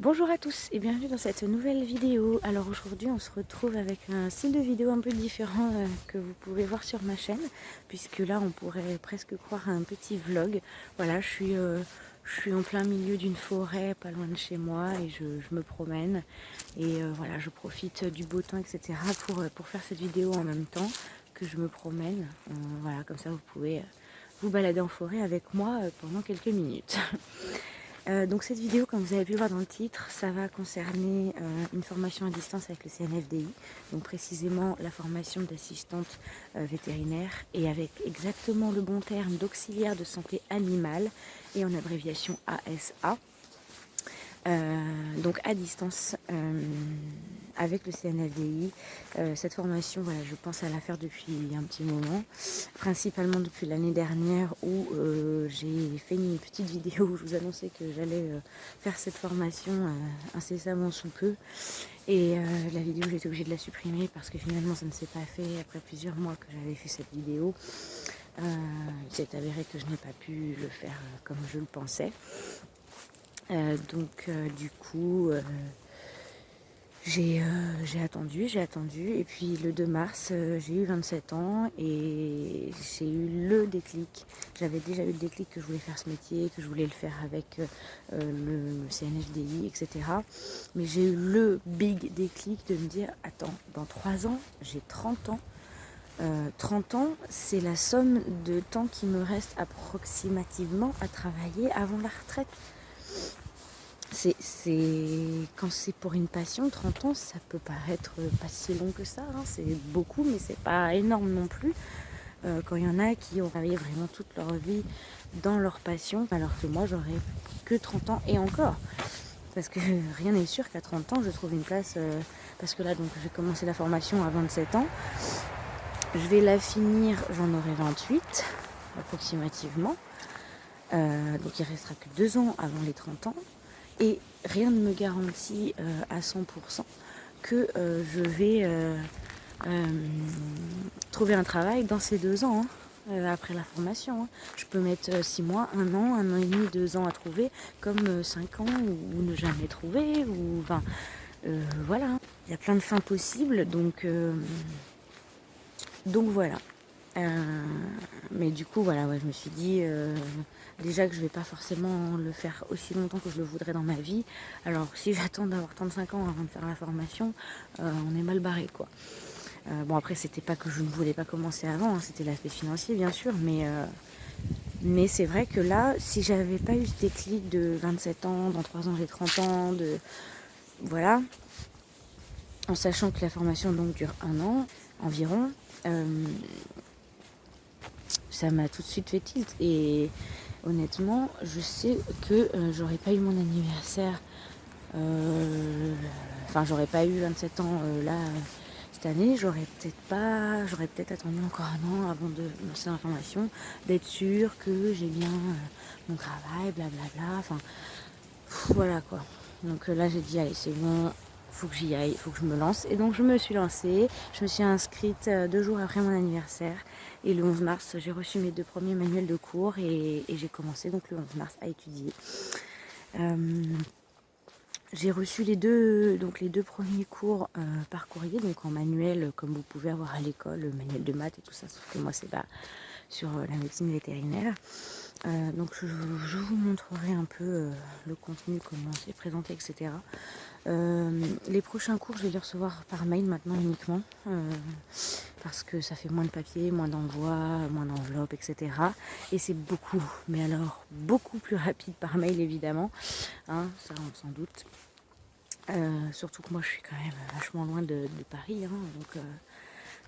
Bonjour à tous et bienvenue dans cette nouvelle vidéo. Alors aujourd'hui on se retrouve avec un style de vidéo un peu différent que vous pouvez voir sur ma chaîne, puisque là on pourrait presque croire à un petit vlog. Voilà, je suis en plein milieu d'une forêt pas loin de chez moi et je me promène et voilà, je profite du beau temps, etc. pour faire cette vidéo en même temps que je me promène. Voilà, comme ça vous pouvez vous balader en forêt avec moi pendant quelques minutes. Donc cette vidéo, comme vous avez pu le voir dans le titre, ça va concerner une formation à distance avec le CNFDI, donc précisément la formation d'assistante vétérinaire et avec exactement le bon terme d'auxiliaire de santé animale et en abréviation ASA. Donc à distance avec le CNFDI. Cette formation, voilà, je pense à la faire depuis un petit moment, principalement depuis l'année dernière où j'ai fait une petite vidéo où je vous annonçais que j'allais faire cette formation incessamment sous peu. Et la vidéo, j'ai été obligée de la supprimer parce que finalement ça ne s'est pas fait après plusieurs mois que j'avais fait cette vidéo. Il s'est avéré que je n'ai pas pu le faire comme je le pensais. Donc du coup j'ai attendu et puis le 2 mars j'ai eu 27 ans et j'ai eu le déclic. J'avais déjà eu le déclic que je voulais faire ce métier, que je voulais le faire avec le CNFDI, etc. Mais j'ai eu le big déclic de me dire attends, dans 3 ans j'ai 30 ans. 30 ans, c'est la somme de temps qui me reste approximativement à travailler avant la retraite. Quand c'est pour une passion, 30 ans, ça peut paraître pas si long que ça, hein. C'est beaucoup, mais c'est pas énorme non plus. Quand il y en a qui ont travaillé vraiment toute leur vie dans leur passion, alors que moi, j'aurais que 30 ans et encore. Parce que rien n'est sûr qu'à 30 ans, je trouve une place. Parce que là, donc, j'ai commencé la formation à 27 ans. Je vais la finir, j'en aurai 28, approximativement. Donc, il ne restera que 2 ans avant les 30 ans. Et rien ne me garantit à 100% que je vais trouver un travail dans ces 2 ans, après la formation. Hein. Je peux mettre 6 mois, 1 an et demi, 2 ans à trouver, comme 5 ans ou ne jamais trouver. Enfin, voilà, il y a plein de fins possibles, donc voilà. Mais du coup, voilà, ouais, je me suis dit déjà que je vais pas forcément le faire aussi longtemps que je le voudrais dans ma vie. Alors, si j'attends d'avoir 35 ans avant de faire la formation, on est mal barré, quoi. Bon, après, c'était pas que je ne voulais pas commencer avant, hein, c'était l'aspect financier, bien sûr, mais c'est vrai que là, si j'avais pas eu ce déclic de 27 ans, dans 3 ans j'ai 30 ans, voilà, en sachant que la formation donc dure 1 an environ, ça m'a tout de suite fait tilt. Et honnêtement, je sais que j'aurais pas eu mon anniversaire. Enfin, j'aurais pas eu 27 ans là cette année. J'aurais peut-être attendu encore 1 an avant de lancer dans la formation, d'être sûre que j'ai bien mon travail, blablabla. Enfin, voilà quoi. Donc là, j'ai dit allez, c'est bon. Faut que j'y aille, faut que je me lance. Et donc je me suis lancée, je me suis inscrite 2 jours après mon anniversaire. Et le 11 mars, j'ai reçu mes 2 premiers manuels de cours et j'ai commencé donc le 11 mars à étudier. J'ai reçu les deux premiers cours par courrier, donc en manuel, comme vous pouvez avoir à l'école, le manuel de maths et tout ça, sauf que moi c'est sur la médecine vétérinaire. Donc je vous montrerai un peu le contenu, comment c'est présenté, etc. Les prochains cours, je vais les recevoir par mail maintenant uniquement, parce que ça fait moins de papier, moins d'envoi, moins d'enveloppe, etc. Et c'est beaucoup, mais alors beaucoup plus rapide par mail évidemment, hein, ça on s'en doute. Surtout que moi je suis quand même vachement loin de Paris, hein,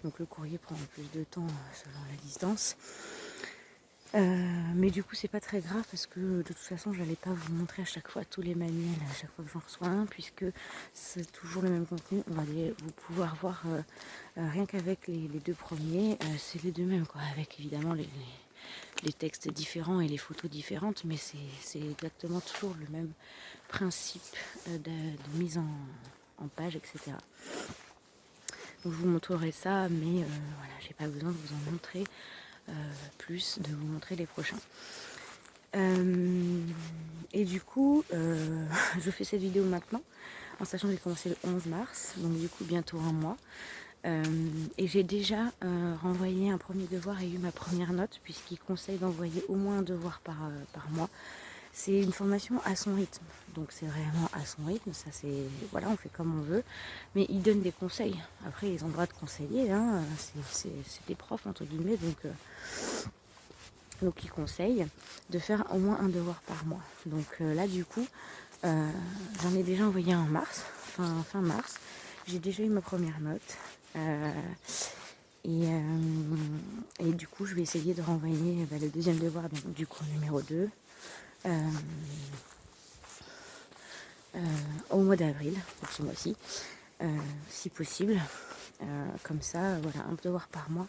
donc le courrier prend plus de temps selon la distance. Mais du coup c'est pas très grave parce que de toute façon j'allais pas vous montrer à chaque fois tous les manuels à chaque fois que j'en reçois un, puisque c'est toujours le même contenu. On va vous pouvoir voir rien qu'avec les 2 premiers, c'est les 2 mêmes quoi, avec évidemment les textes différents et les photos différentes, mais c'est exactement toujours le même principe de mise en page, etc. Donc je vous montrerai ça, mais voilà, j'ai pas besoin de vous en montrer plus, de vous montrer les prochains. Et du coup, je fais cette vidéo maintenant, en sachant que j'ai commencé le 11 mars, donc du coup bientôt un mois. Et j'ai déjà renvoyé un premier devoir et eu ma première note, puisqu'il conseille d'envoyer au moins un devoir par mois. C'est une formation à son rythme, donc c'est vraiment à son rythme, ça c'est, voilà, on fait comme on veut, mais ils donnent des conseils. Après, ils ont le droit de conseiller, hein, c'est des profs, entre guillemets, donc ils conseillent de faire au moins un devoir par mois. Donc là, du coup, j'en ai déjà envoyé un en mars, fin mars, j'ai déjà eu ma première note. Et du coup, je vais essayer de renvoyer le deuxième devoir, donc, du coup numéro 2, au mois d'avril, pour ce mois-ci, si possible. Comme ça, voilà, un devoir par mois,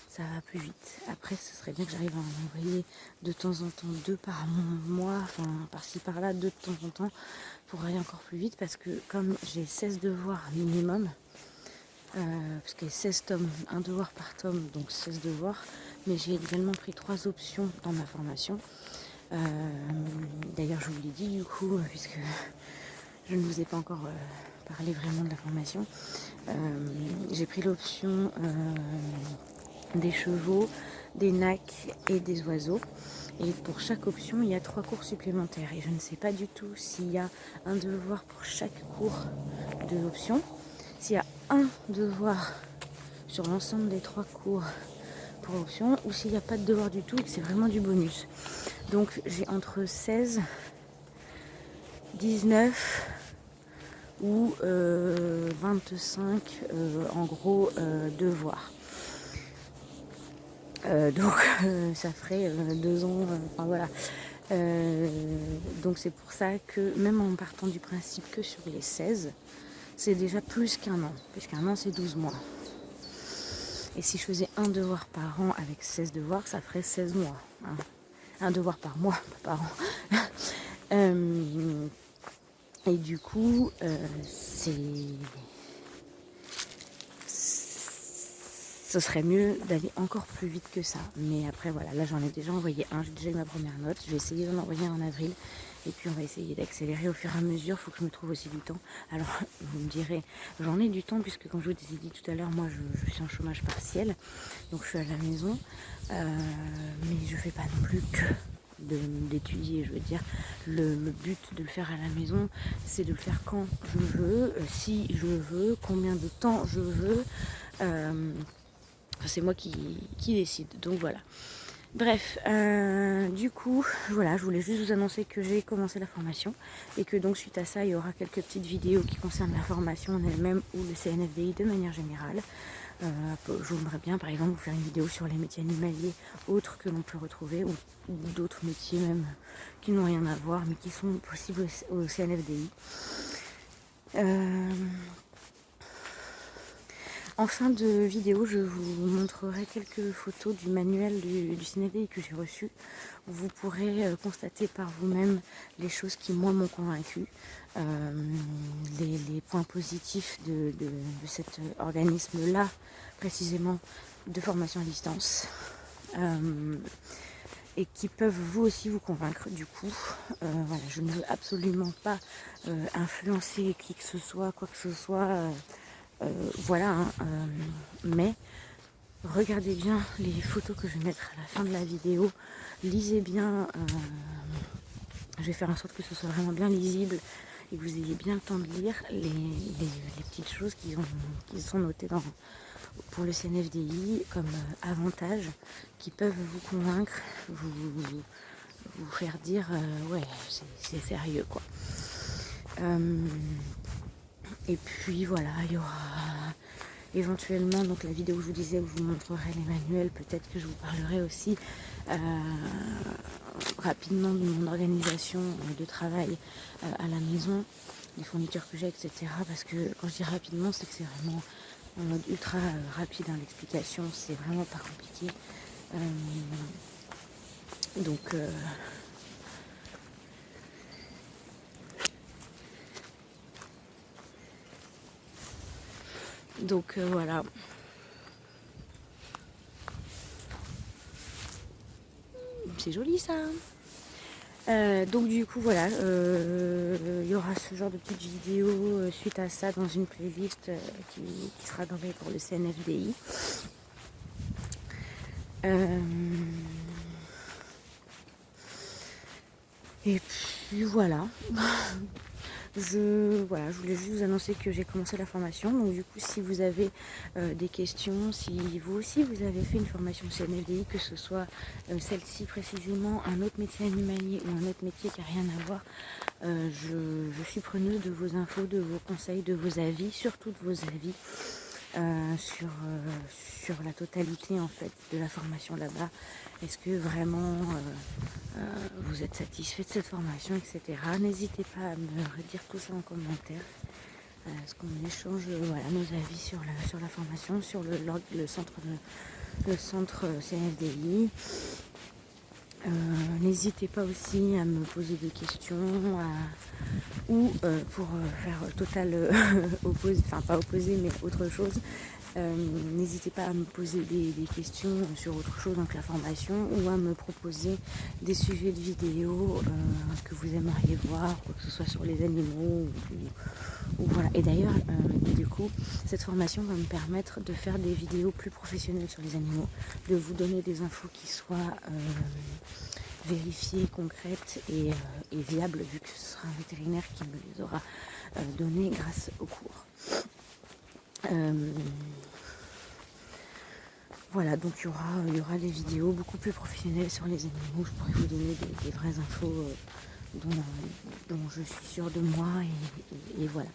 ça va plus vite. Après, ce serait bien que j'arrive à en envoyer de temps en temps 2 par mois, enfin par-ci par-là, 2 de temps en temps, pour aller encore plus vite, parce que comme j'ai 16 devoirs minimum, parce qu'il y a 16 tomes, un devoir par tome, donc 16 devoirs, mais j'ai également pris 3 options dans ma formation. D'ailleurs, je vous l'ai dit du coup, puisque je ne vous ai pas encore parlé vraiment de la formation. J'ai pris l'option des chevaux, des nacs et des oiseaux. Et pour chaque option, il y a 3 cours supplémentaires. Et je ne sais pas du tout s'il y a un devoir pour chaque cours de l'option. S'il y a un devoir sur l'ensemble des 3 cours pour l'option, ou s'il n'y a pas de devoir du tout et que c'est vraiment du bonus. Donc j'ai entre 16, 19 ou 25 en gros devoirs. Donc ça ferait 2 ans, enfin voilà. Donc c'est pour ça que même en partant du principe que sur les 16, c'est déjà plus qu'un an, puisqu'un an c'est 12 mois. Et si je faisais un devoir par an avec 16 devoirs, ça ferait 16 mois. Hein. Un devoir par mois, pas par an. Et du coup, ce serait mieux d'aller encore plus vite que ça. Mais après, voilà, là j'en ai déjà envoyé un, j'ai déjà eu ma première note. Je vais essayer d'en envoyer un en avril. Et puis on va essayer d'accélérer au fur et à mesure. Il faut que je me trouve aussi du temps. Alors, vous me direz, j'en ai du temps, puisque comme je vous ai dit tout à l'heure, moi je suis en chômage partiel. Donc je suis à la maison. Mais je fais pas non plus que d'étudier, je veux dire, le but de le faire à la maison, c'est de le faire quand je veux, si je veux, combien de temps je veux, c'est moi qui décide, donc voilà. Bref, du coup, voilà, je voulais juste vous annoncer que j'ai commencé la formation et que donc suite à ça, il y aura quelques petites vidéos qui concernent la formation en elle-même ou le CNFDI de manière générale. Je voudrais bien par exemple vous faire une vidéo sur les métiers animaliers autres que l'on peut retrouver ou d'autres métiers même qui n'ont rien à voir mais qui sont possibles au CNFDI. En fin de vidéo, je vous montrerai quelques photos du manuel du CNFDI que j'ai reçu. Vous pourrez constater par vous-même les choses qui, moi, m'ont convaincu, les points positifs de cet organisme-là, précisément de formation à distance, et qui peuvent vous aussi vous convaincre. Du coup, voilà, je ne veux absolument pas influencer qui que ce soit, quoi que ce soit. Voilà, hein, mais regardez bien les photos que je vais mettre à la fin de la vidéo, lisez bien, je vais faire en sorte que ce soit vraiment bien lisible et que vous ayez bien le temps de lire les petites choses qui sont notées pour le CNFDI comme avantages qui peuvent vous convaincre, vous faire dire ouais, c'est sérieux quoi. Et puis voilà, il y aura éventuellement donc la vidéo où je vous disais où je vous montrerai les manuels, peut-être que je vous parlerai aussi rapidement de mon organisation de travail à la maison, les fournitures que j'ai, etc. Parce que quand je dis rapidement, c'est que c'est vraiment en mode ultra rapide dans l'explication, c'est vraiment pas compliqué. Donc voilà. C'est joli ça. Donc du coup voilà, il y aura ce genre de petites vidéos suite à ça dans une playlist qui sera donnée pour le CNFDI. Et puis voilà. Je voulais juste vous annoncer que j'ai commencé la formation. Donc du coup, si vous avez des questions, si vous aussi vous avez fait une formation CNFDI, que ce soit celle-ci précisément, un autre métier animalier ou un autre métier qui n'a rien à voir, je suis preneuse de vos infos, de vos conseils, de vos avis, surtout de vos avis sur la totalité en fait de la formation là-bas. Est-ce que vraiment vous êtes satisfait de cette formation, etc. N'hésitez pas à me dire tout ça en commentaire. Parce qu'on échange nos avis sur la formation, sur le centre CNFDI. N'hésitez pas aussi à me poser des questions ou pour faire total opposé, enfin pas opposé mais autre chose. N'hésitez pas à me poser des questions sur autre chose que la formation ou à me proposer des sujets de vidéos que vous aimeriez voir, que ce soit sur les animaux ou voilà. Et d'ailleurs, du coup, cette formation va me permettre de faire des vidéos plus professionnelles sur les animaux, de vous donner des infos qui soient vérifiées, concrètes et viables, vu que ce sera un vétérinaire qui me les aura données grâce au cours. Voilà, donc il y aura des vidéos beaucoup plus professionnelles sur les animaux. Je pourrais vous donner des vraies infos dont je suis sûre de moi et voilà.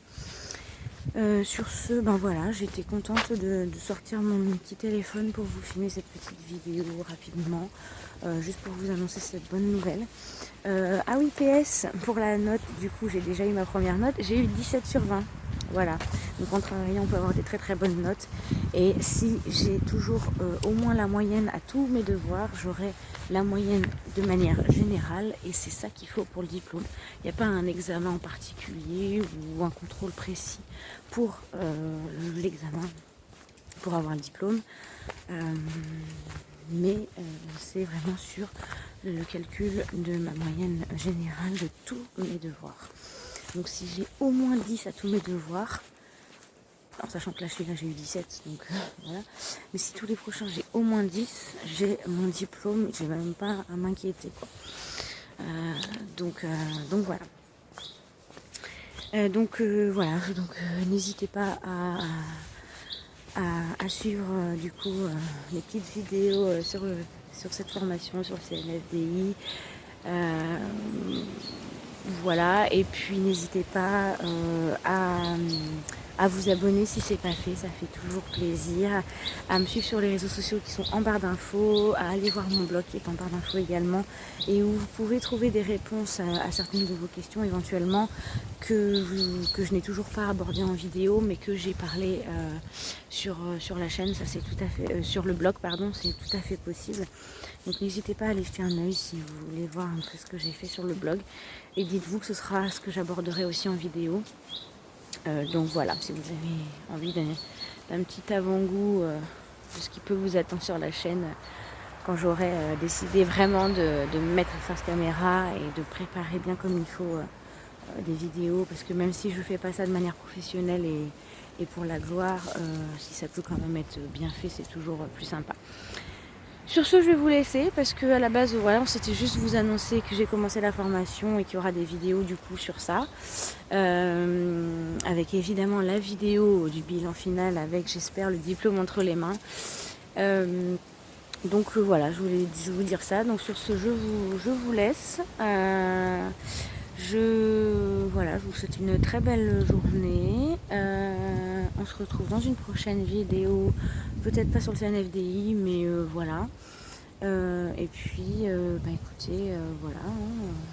Sur ce, j'étais contente de sortir mon petit téléphone pour vous filmer cette petite vidéo rapidement, juste pour vous annoncer cette bonne nouvelle. Ah oui, PS, pour la note, du coup j'ai déjà eu ma première note, j'ai eu 17 sur 20. Voilà, donc en travaillant on peut avoir des très très bonnes notes, et si j'ai toujours au moins la moyenne à tous mes devoirs, j'aurai la moyenne de manière générale, et c'est ça qu'il faut pour le diplôme. Il n'y a pas un examen en particulier ou un contrôle précis pour l'examen, pour avoir le diplôme, mais c'est vraiment sur le calcul de ma moyenne générale de tous mes devoirs. Donc si j'ai au moins 10 à tous mes devoirs, en sachant que là celui-là j'ai eu 17, donc voilà, mais si tous les prochains j'ai au moins 10, j'ai mon diplôme, j'ai même pas à m'inquiéter, quoi. Donc voilà. Donc n'hésitez pas à suivre du coup les petites vidéos sur cette formation, sur le CNFDI. Voilà, et puis n'hésitez pas à vous abonner si c'est pas fait, ça fait toujours plaisir, à me suivre sur les réseaux sociaux qui sont en barre d'infos, à aller voir mon blog qui est en barre d'infos également, et où vous pouvez trouver des réponses à certaines de vos questions éventuellement que je n'ai toujours pas abordées en vidéo, mais que j'ai parlé sur la chaîne, ça c'est tout à fait sur le blog, pardon, c'est tout à fait possible. Donc n'hésitez pas à aller jeter un œil si vous voulez voir un peu ce que j'ai fait sur le blog, et dites-vous que ce sera ce que j'aborderai aussi en vidéo. Donc voilà, si vous avez envie d'un petit avant-goût de ce qui peut vous attendre sur la chaîne quand j'aurai décidé vraiment de me mettre face caméra et de préparer bien comme il faut des vidéos, parce que même si je ne fais pas ça de manière professionnelle et pour la gloire, si ça peut quand même être bien fait, c'est toujours plus sympa. Sur ce, je vais vous laisser parce que à la base, voilà, c'était juste vous annoncer que j'ai commencé la formation et qu'il y aura des vidéos du coup sur ça, avec évidemment la vidéo du bilan final avec, j'espère, le diplôme entre les mains. Donc voilà, je voulais vous dire ça. Donc sur ce, je vous laisse. Je vous souhaite une très belle journée. On se retrouve dans une prochaine vidéo, peut-être pas sur le CNFDI, mais voilà. Et puis, écoutez, voilà,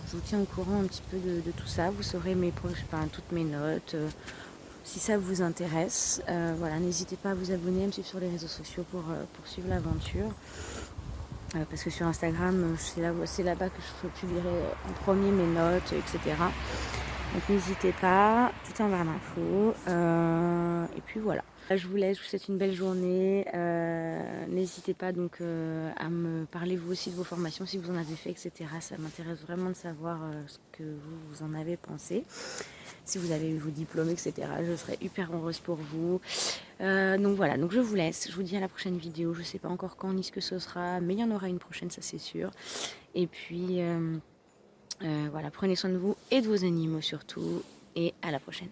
je vous tiens au courant un petit peu de tout ça. Vous saurez toutes mes notes. Si ça vous intéresse, voilà, n'hésitez pas à vous abonner, à me suivre sur les réseaux sociaux pour suivre l'aventure. Parce que sur Instagram, c'est là-bas que je publierai en premier mes notes, etc. Donc n'hésitez pas, tout en barre d'infos. Et puis voilà. Je vous laisse, je vous souhaite une belle journée. N'hésitez pas donc à me parler vous aussi de vos formations si vous en avez fait, etc. Ça m'intéresse vraiment de savoir ce que vous en avez pensé. Si vous avez eu vos diplômes, etc. Je serais hyper heureuse pour vous. Donc voilà, donc je vous laisse. Je vous dis à la prochaine vidéo. Je ne sais pas encore quand ni ce que ce sera, mais il y en aura une prochaine, ça c'est sûr. Et puis voilà, prenez soin de vous et de vos animaux surtout. Et à la prochaine.